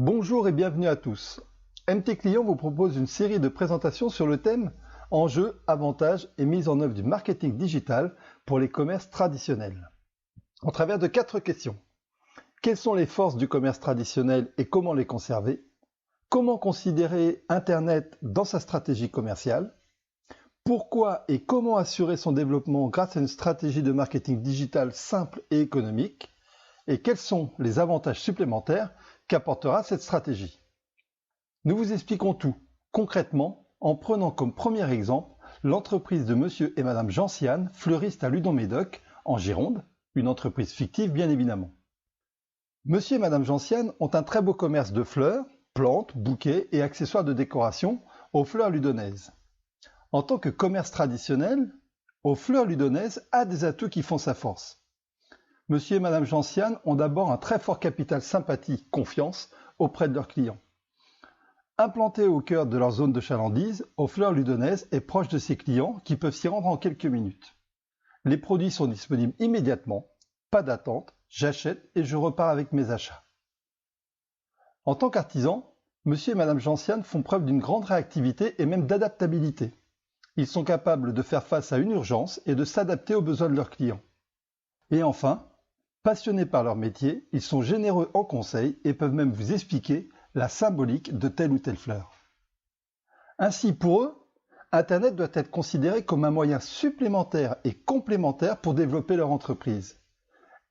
Bonjour et bienvenue à tous. MT Client vous propose une série de présentations sur le thème Enjeux, avantages et mise en œuvre du marketing digital pour les commerces traditionnels. Au travers de 4 questions. Quelles sont les forces du commerce traditionnel et comment les conserver? Comment considérer Internet dans sa stratégie commerciale? Pourquoi et comment assurer son développement grâce à une stratégie de marketing digital simple et économique? Et quels sont les avantages supplémentaires qu'apportera cette stratégie? Nous vous expliquons tout, concrètement, en prenant comme premier exemple l'entreprise de monsieur et madame Gentiane, fleuristes à Ludon-Médoc, en Gironde, une entreprise fictive bien évidemment. Monsieur et madame Gentiane ont un très beau commerce de fleurs, plantes, bouquets et accessoires de décoration aux fleurs ludonaises. En tant que commerce traditionnel, aux fleurs ludonaises a des atouts qui font sa force. Monsieur et madame Gentiane ont d'abord un très fort capital sympathie, confiance auprès de leurs clients. Implanté au cœur de leur zone de chalandise, aux fleurs ludonaises est proche de ses clients qui peuvent s'y rendre en quelques minutes. Les produits sont disponibles immédiatement, pas d'attente, j'achète et je repars avec mes achats. En tant qu'artisans, monsieur et madame Gentiane font preuve d'une grande réactivité et même d'adaptabilité. Ils sont capables de faire face à une urgence et de s'adapter aux besoins de leurs clients. Et enfin, passionnés par leur métier, ils sont généreux en conseils et peuvent même vous expliquer la symbolique de telle ou telle fleur. Ainsi, pour eux, Internet doit être considéré comme un moyen supplémentaire et complémentaire pour développer leur entreprise.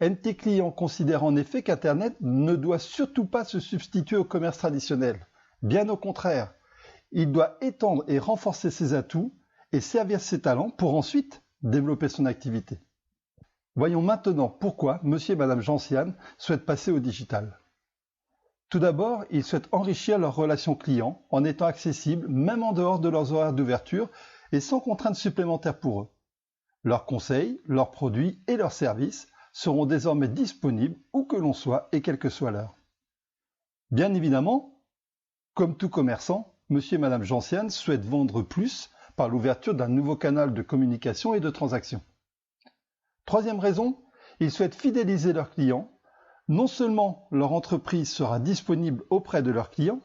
MT Client considère en effet qu'Internet ne doit surtout pas se substituer au commerce traditionnel. Bien au contraire, il doit étendre et renforcer ses atouts et servir ses talents pour ensuite développer son activité. Voyons maintenant pourquoi monsieur et madame Gentiane souhaitent passer au digital. Tout d'abord, ils souhaitent enrichir leur relation client en étant accessibles même en dehors de leurs horaires d'ouverture et sans contraintes supplémentaires pour eux. Leurs conseils, leurs produits et leurs services seront désormais disponibles où que l'on soit et quelle que soit l'heure. Bien évidemment, comme tout commerçant, monsieur et madame Gentiane souhaitent vendre plus par l'ouverture d'un nouveau canal de communication et de transaction. Troisième raison, ils souhaitent fidéliser leurs clients. Non seulement leur entreprise sera disponible auprès de leurs clients,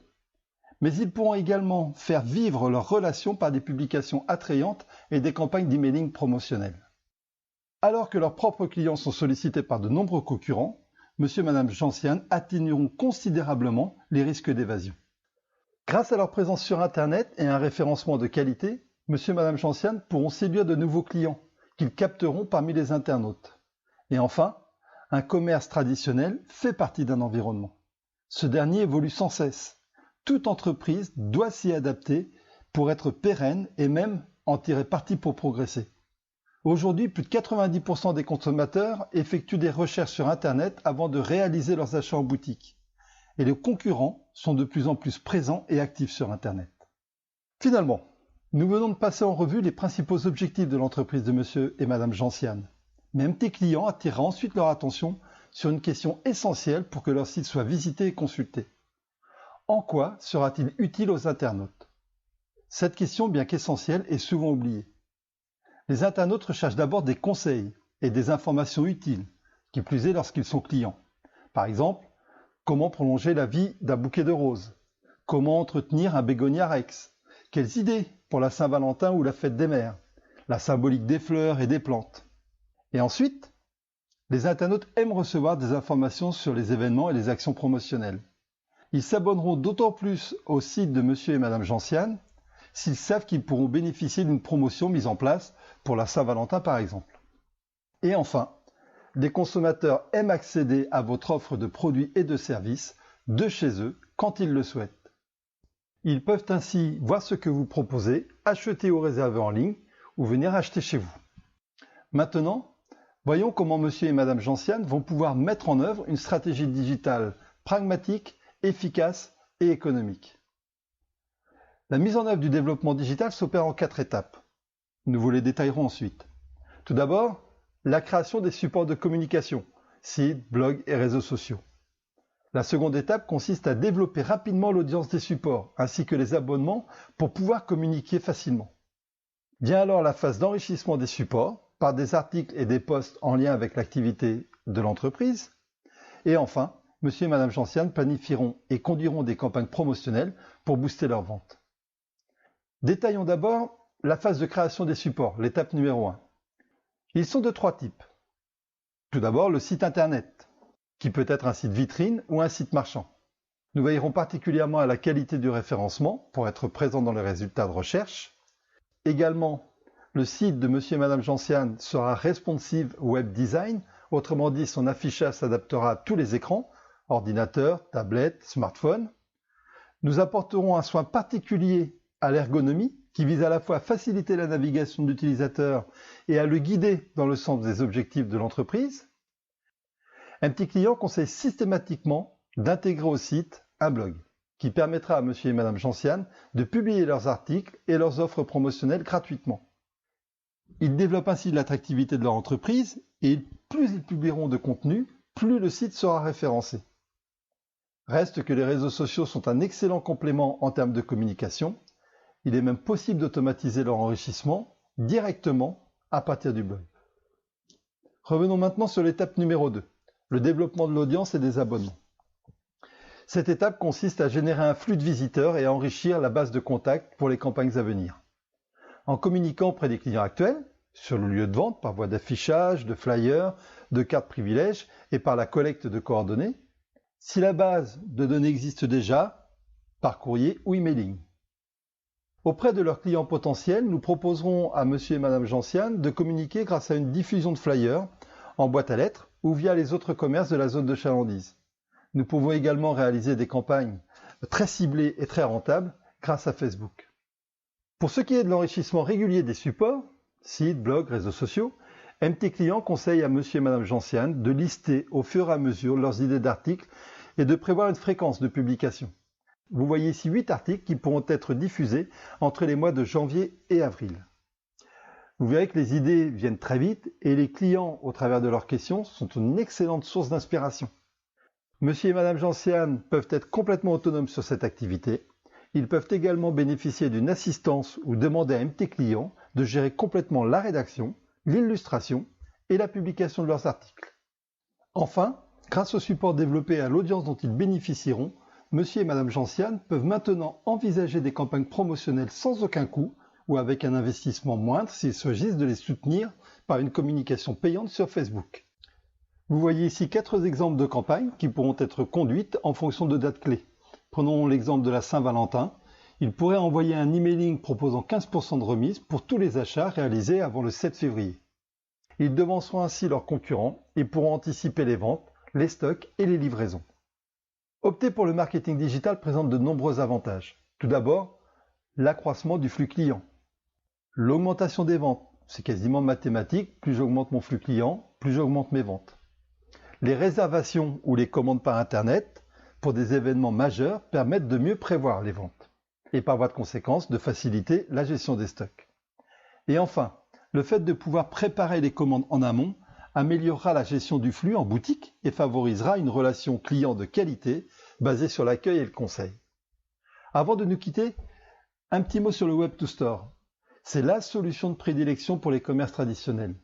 mais ils pourront également faire vivre leurs relations par des publications attrayantes et des campagnes d'emailing promotionnelles. Alors que leurs propres clients sont sollicités par de nombreux concurrents, monsieur et madame Gentiane atténueront considérablement les risques d'évasion. Grâce à leur présence sur Internet et un référencement de qualité, monsieur et madame Gentiane pourront séduire de nouveaux clients qu'ils capteront parmi les internautes. Et enfin, un commerce traditionnel fait partie d'un environnement. Ce dernier évolue sans cesse. Toute entreprise doit s'y adapter pour être pérenne et même en tirer parti pour progresser. Aujourd'hui, plus de 90% des consommateurs effectuent des recherches sur Internet avant de réaliser leurs achats en boutique. Et les concurrents sont de plus en plus présents et actifs sur Internet. Finalement, nous venons de passer en revue les principaux objectifs de l'entreprise de monsieur et madame Gentiane. Mais MT Client attirera ensuite leur attention sur une question essentielle pour que leur site soit visité et consulté. En quoi sera-t-il utile aux internautes? Cette question, bien qu'essentielle, est souvent oubliée. Les internautes recherchent d'abord des conseils et des informations utiles, qui plus est lorsqu'ils sont clients. Par exemple, comment prolonger la vie d'un bouquet de roses? Comment entretenir un bégonia rex? Quelles idées pour la Saint-Valentin ou la fête des mères? La symbolique des fleurs et des plantes. Et ensuite, les internautes aiment recevoir des informations sur les événements et les actions promotionnelles. Ils s'abonneront d'autant plus au site de monsieur et madame Gentiane s'ils savent qu'ils pourront bénéficier d'une promotion mise en place pour la Saint-Valentin par exemple. Et enfin, les consommateurs aiment accéder à votre offre de produits et de services de chez eux quand ils le souhaitent. Ils peuvent ainsi voir ce que vous proposez, acheter ou réserver en ligne ou venir acheter chez vous. Maintenant, voyons comment monsieur et madame Gentiane vont pouvoir mettre en œuvre une stratégie digitale pragmatique, efficace et économique. La mise en œuvre du développement digital s'opère en 4 étapes. Nous vous les détaillerons ensuite. Tout d'abord, la création des supports de communication, sites, blogs et réseaux sociaux. La seconde étape consiste à développer rapidement l'audience des supports, ainsi que les abonnements pour pouvoir communiquer facilement. Vient alors la phase d'enrichissement des supports, par des articles et des posts en lien avec l'activité de l'entreprise. Et enfin, monsieur et madame Gentiane planifieront et conduiront des campagnes promotionnelles pour booster leurs ventes. Détaillons d'abord la phase de création des supports, l'étape numéro 1. Ils sont de 3 types. Tout d'abord, le site internet, qui peut être un site vitrine ou un site marchand. Nous veillerons particulièrement à la qualité du référencement pour être présent dans les résultats de recherche. Également, le site de monsieur et madame Gentiane sera responsive web design, autrement dit, son affichage s'adaptera à tous les écrans, ordinateur, tablette, smartphone. Nous apporterons un soin particulier à l'ergonomie, qui vise à la fois à faciliter la navigation de l'utilisateur et à le guider dans le sens des objectifs de l'entreprise. MT Client conseille systématiquement d'intégrer au site un blog, qui permettra à monsieur et madame Gentiane de publier leurs articles et leurs offres promotionnelles gratuitement. Ils développent ainsi l'attractivité de leur entreprise et plus ils publieront de contenu, plus le site sera référencé. Reste que les réseaux sociaux sont un excellent complément en termes de communication. Il est même possible d'automatiser leur enrichissement directement à partir du blog. Revenons maintenant sur l'étape numéro 2, le développement de l'audience et des abonnements. Cette étape consiste à générer un flux de visiteurs et à enrichir la base de contact pour les campagnes à venir. En communiquant auprès des clients actuels, sur le lieu de vente par voie d'affichage, de flyers, de cartes privilèges et par la collecte de coordonnées, si la base de données existe déjà, par courrier ou emailing. Auprès de leurs clients potentiels, nous proposerons à monsieur et madame Gentiane de communiquer grâce à une diffusion de flyers en boîte à lettres ou via les autres commerces de la zone de chalandise. Nous pouvons également réaliser des campagnes très ciblées et très rentables grâce à Facebook. Pour ce qui est de l'enrichissement régulier des supports, sites, blogs, réseaux sociaux, MT Client conseille à monsieur et madame Gentiane de lister au fur et à mesure leurs idées d'articles et de prévoir une fréquence de publication. Vous voyez ici 8 articles qui pourront être diffusés entre les mois de janvier et avril. Vous verrez que les idées viennent très vite et les clients, au travers de leurs questions, sont une excellente source d'inspiration. Monsieur et madame Gentiane peuvent être complètement autonomes sur cette activité. Ils peuvent également bénéficier d'une assistance ou demander à MT Client de gérer complètement la rédaction, l'illustration et la publication de leurs articles. Enfin, grâce au support développé et à l'audience dont ils bénéficieront, monsieur et madame Gentiane peuvent maintenant envisager des campagnes promotionnelles sans aucun coût ou avec un investissement moindre s'il s'agisse de les soutenir par une communication payante sur Facebook. Vous voyez ici 4 exemples de campagnes qui pourront être conduites en fonction de dates clés. Prenons l'exemple de la Saint-Valentin. Ils pourraient envoyer un emailing proposant 15% de remise pour tous les achats réalisés avant le 7 février. Ils devanceront ainsi leurs concurrents et pourront anticiper les ventes, les stocks et les livraisons. Opter pour le marketing digital présente de nombreux avantages. Tout d'abord, l'accroissement du flux client. L'augmentation des ventes, c'est quasiment mathématique, plus j'augmente mon flux client, plus j'augmente mes ventes. Les réservations ou les commandes par Internet pour des événements majeurs permettent de mieux prévoir les ventes et par voie de conséquence de faciliter la gestion des stocks. Et enfin, le fait de pouvoir préparer les commandes en amont améliorera la gestion du flux en boutique et favorisera une relation client de qualité basée sur l'accueil et le conseil. Avant de nous quitter, un petit mot sur le Web to Store. C'est la solution de prédilection pour les commerces traditionnels.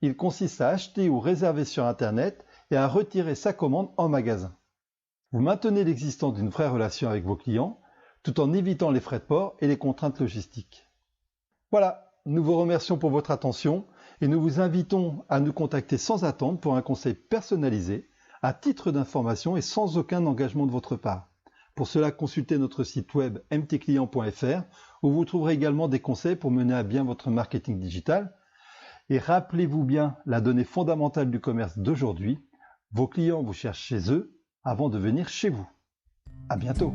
Il consiste à acheter ou réserver sur Internet et à retirer sa commande en magasin. Vous maintenez l'existence d'une vraie relation avec vos clients tout en évitant les frais de port et les contraintes logistiques. Voilà, nous vous remercions pour votre attention et nous vous invitons à nous contacter sans attendre pour un conseil personnalisé, à titre d'information et sans aucun engagement de votre part. Pour cela, consultez notre site web mtclient.fr où vous trouverez également des conseils pour mener à bien votre marketing digital. Et rappelez-vous bien la donnée fondamentale du commerce d'aujourd'hui, vos clients vous cherchent chez eux avant de venir chez vous. À bientôt!